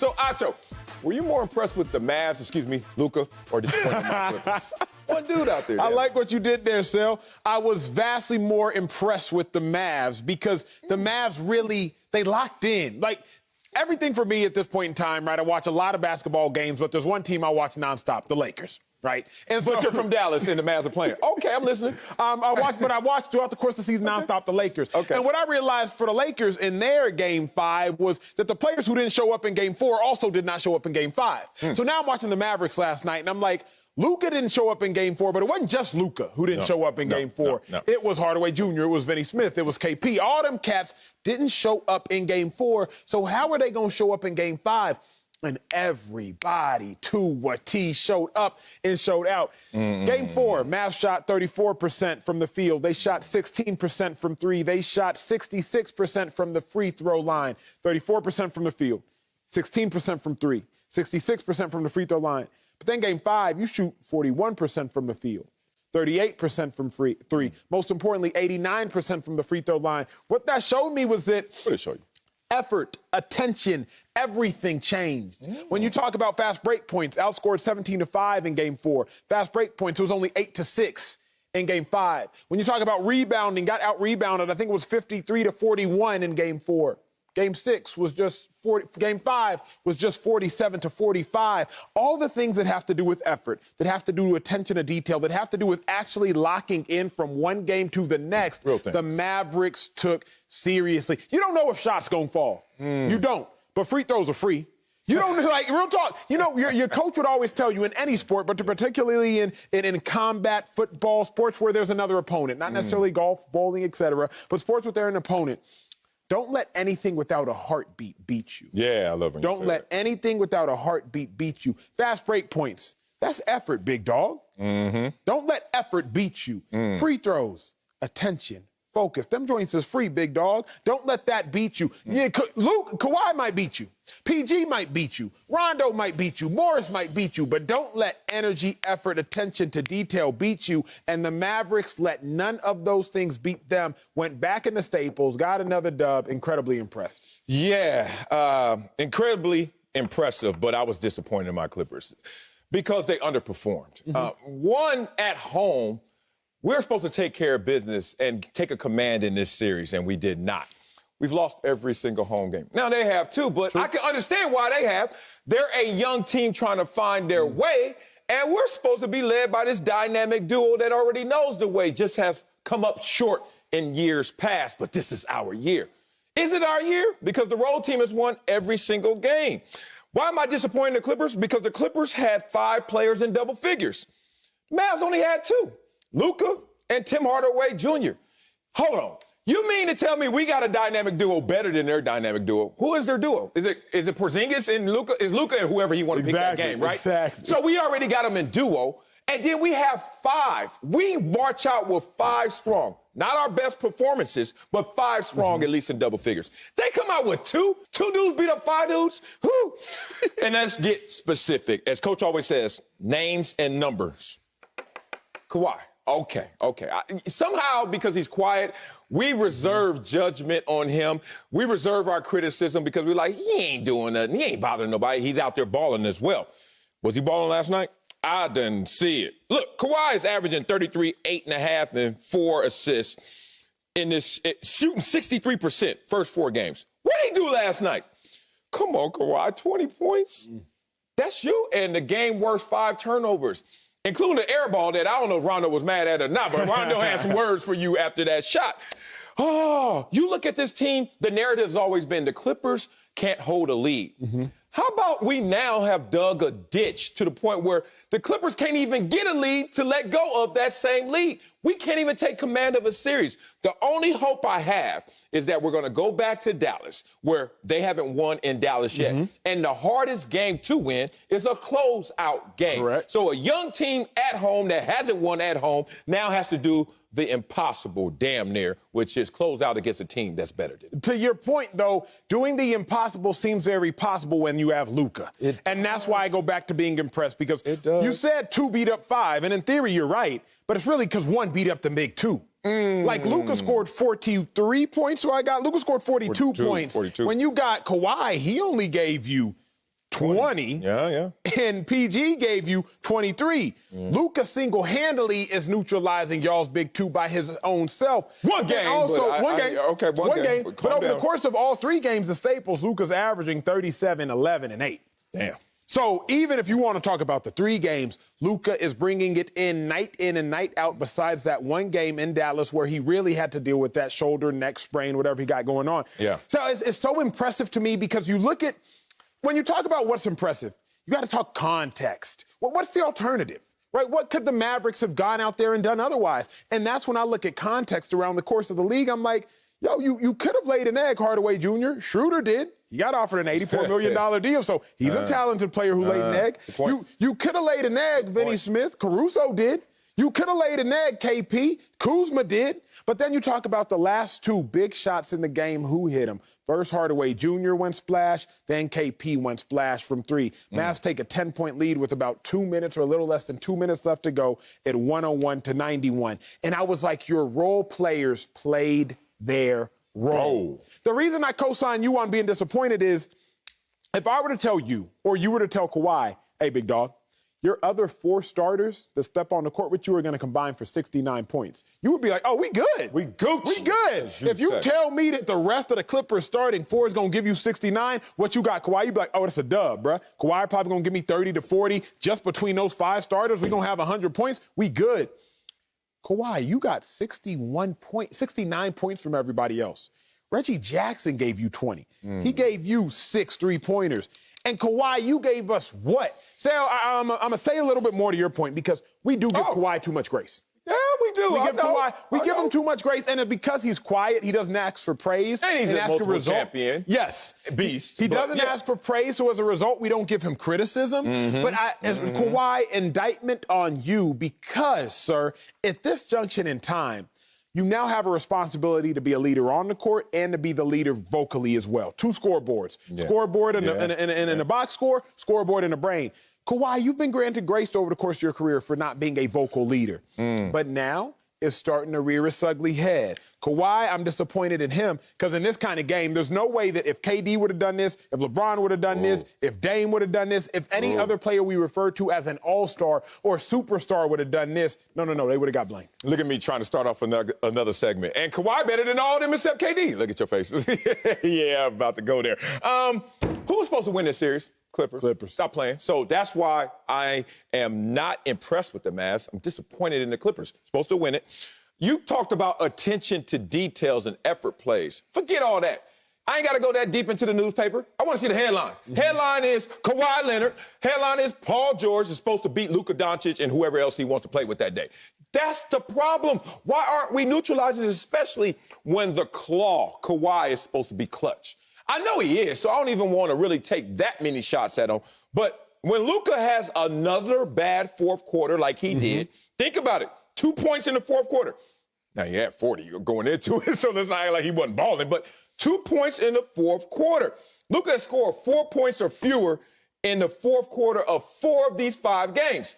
So, Acho, were you more impressed with the Mavs, Luka, or disappointed in my Clippers? One dude out there. I like what you did there, Sel. I was vastly more impressed with the Mavs because the Mavs really, they locked in. Like, everything for me at this point in time, right, I watch a lot of basketball games, but there's one team I watch nonstop, the Lakers. Right. And so, but you're from Dallas and the Mavs are playing. Okay, I'm listening. I watched throughout the course of the season nonstop the Lakers. Okay. And what I realized for the Lakers in their Game 5 was that the players who didn't show up in Game 4 also did not show up in Game 5. So now I'm watching the Mavericks last night, and I'm like, Luka didn't show up in Game 4, but it wasn't just Luka who didn't show up in Game 4. It was Hardaway Jr., it was Vinny Smith, it was KP. All them cats didn't show up in Game 4. So how are they going to show up in Game 5? And everybody to a T showed up and showed out. Game 4, Mavs shot 34% from the field. They shot 16% from three. They shot 66% from the free throw line. 34% from the field, 16% from three, 66% from the free throw line. But then Game 5, you shoot 41% from the field, 38% from three. Most importantly, 89% from the free throw line. What that showed me was that what did it show you? Effort, attention, everything changed. When you talk about fast break points, outscored 17-5 in Game 4. Fast break points, it was only 8-6 in Game 5. When you talk about rebounding, got out-rebounded, I think it was 53-41 in Game 4. Game 6 was just 40. Game 5 was just 47-45. All the things that have to do with effort, that have to do with attention to detail, that have to do with actually locking in from one game to the next, the Mavericks took seriously. You don't know if shots gonna fall. You don't. But free throws are free. You don't, like, real talk. You know, your coach would always tell you in any sport, but particularly in combat, football, sports where there's another opponent, not necessarily golf, bowling, etc., but sports with an opponent. Don't let anything without a heartbeat beat you. Yeah, I love when you say Don't let anything without a heartbeat beat you. Fast break points. That's effort, big dog. Don't let effort beat you. Free throws, attention, focus. Them joints is free, big dog. Don't let that beat you. Yeah, Kawhi might beat you. PG might beat you. Rondo might beat you. Morris might beat you. But don't let energy, effort, attention to detail beat you. And the Mavericks let none of those things beat them. Went back in the Staples, got another dub. Incredibly impressed. Yeah, incredibly impressive, but I was disappointed in my Clippers because they underperformed. One, at home, we're supposed to take care of business and take a command in this series, and we did not. We've lost every single home game. Now, they have too, but I can understand why they have. They're a young team trying to find their way, and we're supposed to be led by this dynamic duo that already knows the way, just have come up short in years past, but this is our year. Is it our year? Because the road team has won every single game. Why am I disappointed in the Clippers? Because the Clippers had 5 players in double figures. Mavs only had 2. Luka and Tim Hardaway Jr. Hold on. You mean to tell me we got a dynamic duo better than their dynamic duo? Who is their duo? Is it Porzingis and Luka? Is Luka and whoever he want to pick that game, right? Exactly. So we already got them in duo, and then we have 5. We march out with 5 strong. Not our best performances, but 5 strong, at least in double figures. They come out with 2. 2 dudes beat up 5 dudes. Whew. And let's get specific. As Coach always says, names and numbers. Kawhi. Okay. Somehow, because he's quiet, we reserve judgment on him. We reserve our criticism because we're like, he ain't doing nothing. He ain't bothering nobody. He's out there balling as well. Was he balling last night? I didn't see it. Look, Kawhi is averaging 33, 8.5, and 4 assists in this, shooting 63% first 4 games. What did he do last night? Come on, Kawhi, 20 points? That's you. And the game worst 5 turnovers. Including the air ball that I don't know if Rondo was mad at or not, but Rondo had some words for you after that shot. Oh, you look at this team, the narrative's always been the Clippers can't hold a lead. How about we now have dug a ditch to the point where the Clippers can't even get a lead to let go of that same lead? We can't even take command of a series. The only hope I have is that we're going to go back to Dallas, where they haven't won in Dallas yet. And the hardest game to win is a closeout game. Correct. So a young team at home that hasn't won at home now has to do the impossible damn near, which is close out against a team that's better than them. To your point, though, doing the impossible seems very possible when you have Luka. And that's why I go back to being impressed, because you said 2 beat up 5, and in theory you're right, but it's really because 1 beat up the big 2. Like, Luka scored 43 points, so Luka scored 42 points. 42. When you got Kawhi, he only gave you 20. Yeah. And PG gave you 23. Luka single-handedly is neutralizing y'all's big two by his own self. One game. One game. But over the course of all 3 games, the Staples, Luka's averaging 37, 11, and 8. Damn. So even if you want to talk about the 3 games, Luka is bringing it in and night out, besides that one game in Dallas where he really had to deal with that shoulder, neck sprain, whatever he got going on. Yeah. So it's so impressive to me because you look at, when you talk about what's impressive, you got to talk context. Well, what's the alternative? Right? What could the Mavericks have gone out there and done otherwise? And that's when I look at context around the course of the league. I'm like, yo, you could have laid an egg, Hardaway Jr. Schroeder did. He got offered an $84 million deal, so he's a talented player who laid an egg. You could have laid an egg, Vinny Smith. Caruso did. You could have laid an egg, KP. Kuzma did. But then you talk about the last 2 big shots in the game, who hit them? First, Hardaway Jr. went splash, then KP went splash from 3. Mavs take a 10-point lead with about 2 minutes or a little less than 2 minutes left to go at 101-91. And I was like, your role players played their role. The reason I co-sign you on being disappointed is if I were to tell you, or you were to tell Kawhi, hey, big dog, your other 4 starters that step on the court with you are going to combine for 69 points. You would be like, oh, we good. We Gucci. We good. If you tell me that the rest of the Clippers starting 4 is going to give you 69, what you got, Kawhi, you'd be like, oh, it's a dub, bruh. Kawhi probably going to give me 30 to 40. Just between those 5 starters, we're going to have 100 points. We good. Kawhi, you got 69 points from everybody else. Reggie Jackson gave you 20. He gave you 6 3-pointers. And Kawhi, you gave us what? Sal, I'm going to say a little bit more to your point because we do give Kawhi too much grace. Yeah, we do. We give him too much grace, and it's because he's quiet, he doesn't ask for praise. And he's a multiple champion. Yes. Beast. He doesn't ask for praise, so as a result, we don't give him criticism. But as Kawhi, indictment on you because, sir, at this junction in time, you now have a responsibility to be a leader on the court and to be the leader vocally as well. 2 scoreboards. Scoreboard in the box score, scoreboard in the brain. Kawhi, you've been granted grace over the course of your career for not being a vocal leader. But now it's starting to rear its ugly head. Kawhi, I'm disappointed in him because in this kind of game, there's no way that if KD would have done this, if LeBron would have done this, if Dame would have done this, if any other player we refer to as an all-star or superstar would have done this, no, they would have got blamed. Look at me trying to start off another segment. And Kawhi better than all of them except KD. Look at your faces. Yeah, I'm about to go there. Who was supposed to win this series? Clippers. Stop playing. So that's why I am not impressed with the Mavs. I'm disappointed in the Clippers. Supposed to win it. You talked about attention to details and effort plays. Forget all that. I ain't got to go that deep into the newspaper. I want to see the headline. Headline is Kawhi Leonard. Headline is Paul George is supposed to beat Luka Dončić and whoever else he wants to play with that day. That's the problem. Why aren't we neutralizing it, especially when the claw, Kawhi, is supposed to be clutch? I know he is, so I don't even want to really take that many shots at him. But when Luka has another bad 4th quarter like he did, think about it. 2 points in the 4th quarter. Now, he had 40 going into it, so let's not act like he wasn't balling. But 2 points in the 4th quarter. Luka has scored 4 points or fewer in the 4th quarter of 4 of these 5 games.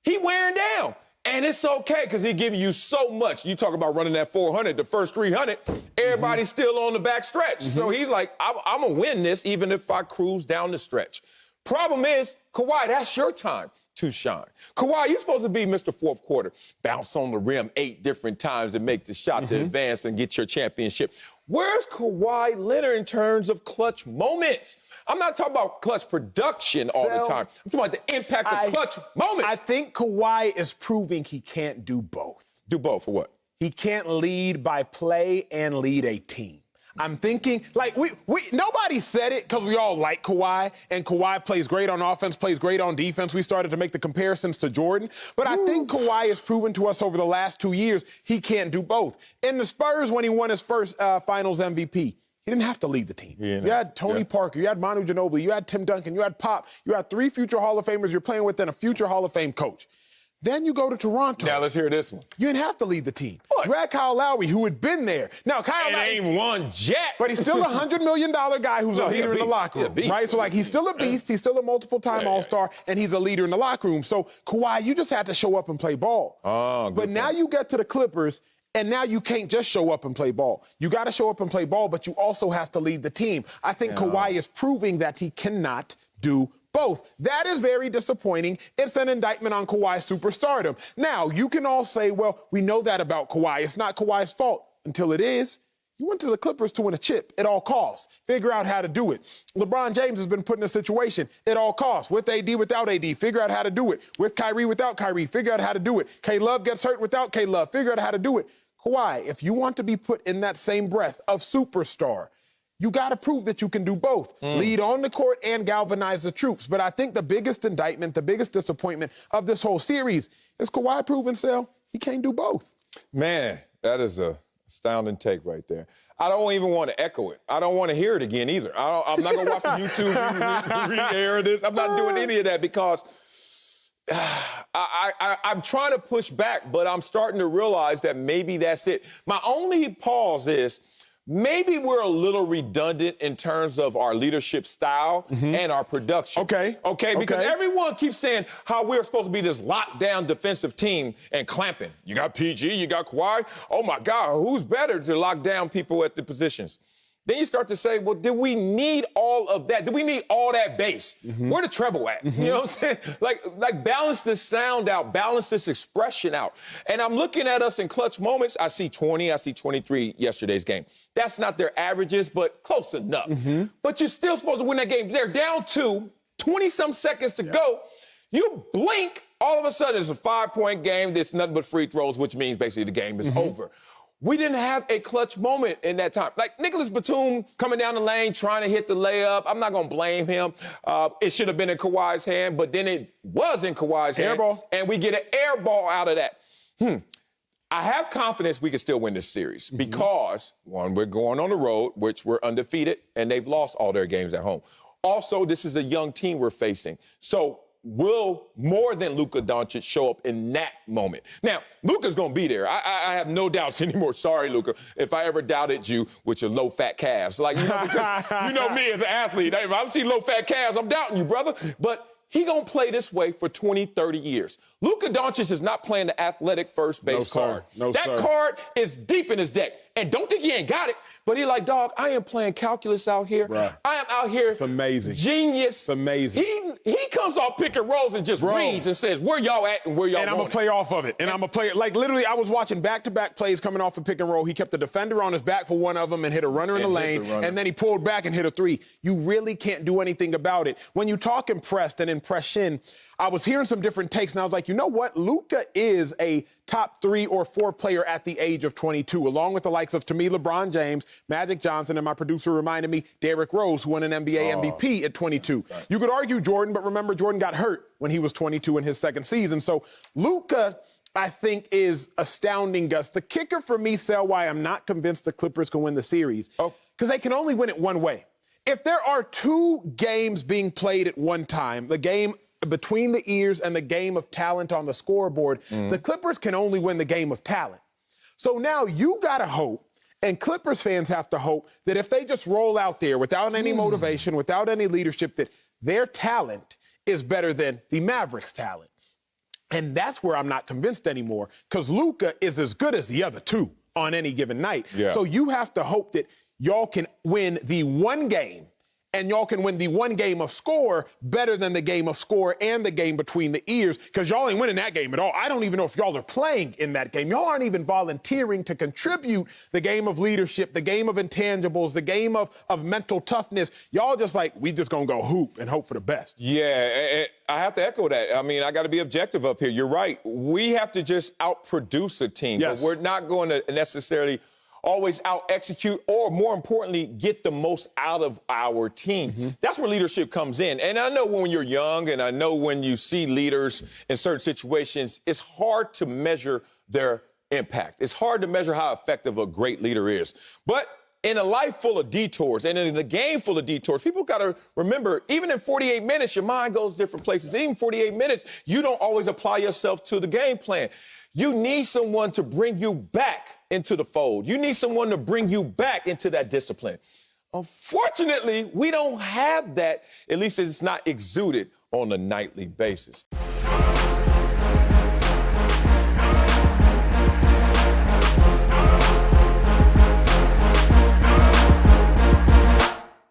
He wearing down. And it's okay because he's giving you so much. You talk about running that 400, the first 300, everybody's still on the back stretch. So he's like, I'm going to win this even if I cruise down the stretch. Problem is, Kawhi, that's your time to shine. Kawhi, you're supposed to be Mr. 4th quarter. Bounce on the rim 8 different times and make the shot to advance and get your championship. Where's Kawhi Leonard in terms of clutch moments? I'm not talking about clutch production all the time. I'm talking about the impact of clutch moments. I think Kawhi is proving he can't do both. Do both for what? He can't lead by play and lead a team. I'm thinking, like, nobody said it because we all like Kawhi, and Kawhi plays great on offense, plays great on defense. We started to make the comparisons to Jordan. But I think Kawhi has proven to us over the last 2 years he can't do both. In the Spurs, when he won his first finals MVP, he didn't have to lead the team. You had Tony Parker, you had Manu Ginobili, you had Tim Duncan, you had Pop, you had 3 future Hall of Famers you're playing with and a future Hall of Fame coach. Then you go to Toronto. Now let's hear this one. You didn't have to lead the team. What? You had Kyle Lowry, who had been there. Now, Kyle Lowry ain't won jack. But he's still a $100 million guy who's a leader in the locker room, right? So, like, he's still a beast. He's still a multiple-time All-Star, and he's a leader in the locker room. So, Kawhi, you just had to show up and play ball. But now you get to the Clippers, and now you can't just show up and play ball. You got to show up and play ball, but you also have to lead the team. I think Kawhi is proving that he cannot do both. That is very disappointing. It's an indictment on Kawhi's superstardom. Now, you can all say, well, we know that about Kawhi. It's not Kawhi's fault until it is. You went to the Clippers to win a chip at all costs. Figure out how to do it. LeBron James has been put in a situation at all costs. With AD, without AD, figure out how to do it. With Kyrie, without Kyrie, figure out how to do it. K-Love gets hurt without K-Love, figure out how to do it. Kawhi, if you want to be put in that same breath of superstar, you got to prove that you can do both. Lead on the court and galvanize the troops. But I think the biggest indictment, the biggest disappointment of this whole series is Kawhi proving, Sal, he can't do both. Man, that is a astounding take right there. I don't even want to echo it. I don't want to hear it again either. I'm not going to watch the YouTube re-air this. I'm not doing any of that because I'm trying to push back, but I'm starting to realize that maybe that's it. My only pause is maybe we're a little redundant in terms of our leadership style and our production. Okay, because everyone keeps saying how we're supposed to be this lockdown defensive team and clamping. You got PG, you got Kawhi. Oh, my God, who's better to lock down people at the positions? Then you start to say, well, did we need all of that? Did we need all that bass? Where the treble at? You know what I'm saying? Like balance this sound out, balance this expression out. And I'm looking at us in clutch moments. I see 20, I see 23 yesterday's game. That's not their averages, but close enough. But you're still supposed to win that game. They're down 20-some seconds to go. You blink, all of a sudden it's a 5-point game. There's nothing but free throws, which means basically the game is over. We didn't have a clutch moment in that time. Like Nicholas Batum coming down the lane, trying to hit the layup. I'm not going to blame him. It should have been in Kawhi's hand, but then it was in Kawhi's hand. Airball. And we get an air ball out of that. I have confidence we can still win this series because, one, we're going on the road, which we're undefeated, and they've lost all their games at home. Also, this is a young team we're facing. So will more than Luka Dončić show up in that moment? Now, Luka's going to be there. I have no doubts anymore. Sorry, Luka, if I ever doubted you with your low-fat calves. Like, you know, because you know me as an athlete. If I see low-fat calves, I'm doubting you, brother. But he going to play this way for 20, 30 years. Luka Dončić is not playing the athletic first base card. That card is deep in his deck. And don't think he ain't got it, but he like, dog, I am playing calculus out here. Right. I am out here. It's amazing. Genius. It's amazing. He comes off pick and rolls and just reads and says, where y'all at and where y'all going. And I'm going to play off of it. And I'm going to play it. Like, literally, I was watching back-to-back plays coming off a pick and roll. He kept the defender on his back for one of them and hit a runner in the lane. And then he pulled back and hit a three. You really can't do anything about it. When you talk impressed and impression, I was hearing some different takes, and I was like, you know what? Luka is a top 3 or 4 player at the age of 22, along with the likes of, to me, LeBron James, Magic Johnson, and my producer reminded me, Derrick Rose, who won an NBA MVP at 22. Right. You could argue Jordan, but remember, Jordan got hurt when he was 22 in his second season. So Luka, I think, is astounding, Gus. The kicker for me, Sel, why I'm not convinced the Clippers can win the series, because they can only win it one way. If there are 2 games being played at one time, the game between the ears and the game of talent on the scoreboard, the Clippers can only win the game of talent. So now you got to hope, and Clippers fans have to hope, that if they just roll out there without any motivation, without any leadership, that their talent is better than the Mavericks' talent. And that's where I'm not convinced anymore, because Luka is as good as the other 2 on any given night. So you have to hope that y'all can win the one game, and y'all can win the one game of score better than the game of score and the game between the ears, because y'all ain't winning that game at all. I don't even know if y'all are playing in that game. Y'all aren't even volunteering to contribute the game of leadership, the game of intangibles, the game of mental toughness. Y'all just like, we just gonna go hoop and hope for the best. Yeah, I have to echo that. I mean, I got to be objective up here. You're right. We have to just outproduce a team. But we're not going to necessarily always out-execute, or more importantly, get the most out of our team. That's where leadership comes in. And I know when you're young, and I know when you see leaders in certain situations, it's hard to measure their impact. It's hard to measure how effective a great leader is. But in a life full of detours and in a game full of detours, people got to remember, even in 48 minutes, your mind goes different places. Even 48 minutes, you don't always apply yourself to the game plan. You need someone to bring you back into the fold. You need someone to bring you back into that discipline. Unfortunately, we don't have that. At least it's not exuded on a nightly basis.